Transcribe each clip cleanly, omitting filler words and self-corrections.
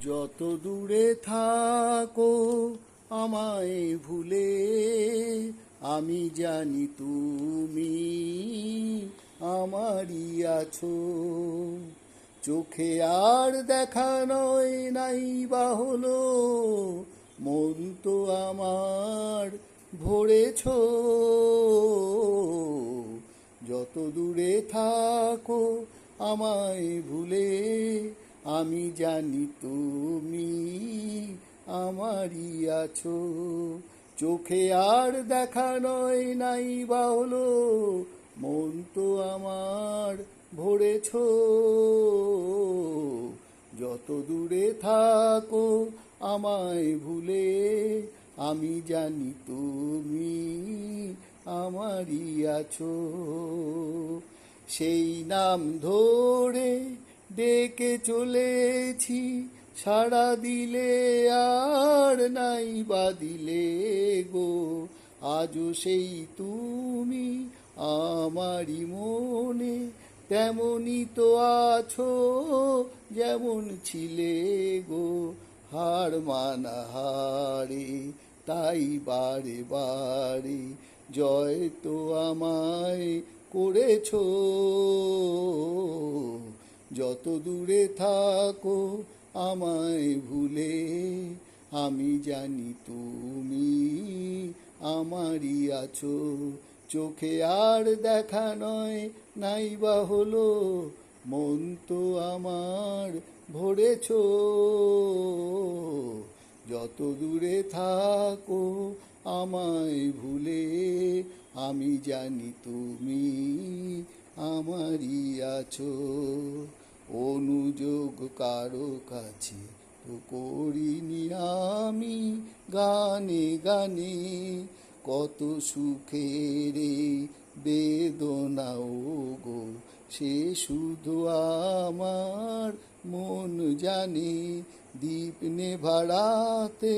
যত দূরে থাকো আমায় ভুলে, আমি জানি তুমি আমারই আছো। চোখে আর দেখা নয় নাই বা হলো, মন তো আমার ভরেছ। যত দূরে থাকো আমায় ভুলে, আমি জানি তুমি আমারই আছো। চোখে আর দেখা নয় নাই বা হলো, মন তো আমার ভরেছ। যত দূরে থাকো আমায় ভুলে, আমি জানি তুমি আমারই আছো। সেই নাম ধরে ডেকে চলেছি, সাড়া দিলে আর নাই বা দিলে গো। আজও সেই তুমি আমারই মনে, তেমনই তো আছো যেমন ছিলে গো। হার মানা হারে তাই বারে বারে জয় তো আমায় করেছ। যত দূরে থাকো আমায় ভুলে, আমি জানি তুমি আমারই আছো। চোখে আর দেখা নয় নাই বা হলো, মন তো আমার ভরেছ। যত দূরে থাকো আমায় ভুলে, আমি জানি তুমি আমারই আছো। অনুযোগ কারো কাছে তো করিনি আমি, গানে গানে কত সুখের বেদনাও গো, সে শুধু আমার মন জানে। দীপ নেভাড়াতে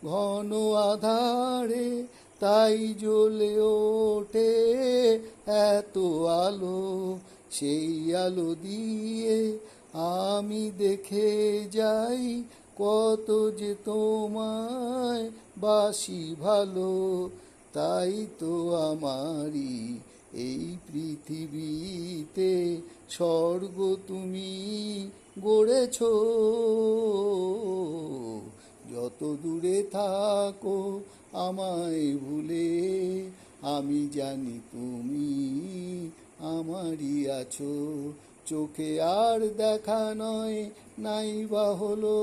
ঘন আধারে তাই জ্বলে ওঠে এত আলো। সেই আলো দিয়ে আমি দেখে যাই কত যে তোমায় বাসি ভালো। তাই তো আমারই এই পৃথিবীতে স্বর্গ তুমি গড়েছ। যত দূরে থাকো আমায় ভুলে, আমি জানি তুমি আমারই আছো। চোখে আর দেখা নয় নাই বা হলো,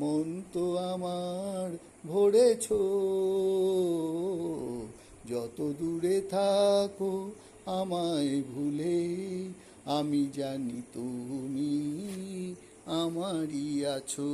মন তো আমার ভরেছ। যত দূরে থাকো আমায় ভুলে, আমি জানি তুমি আমারই আছো।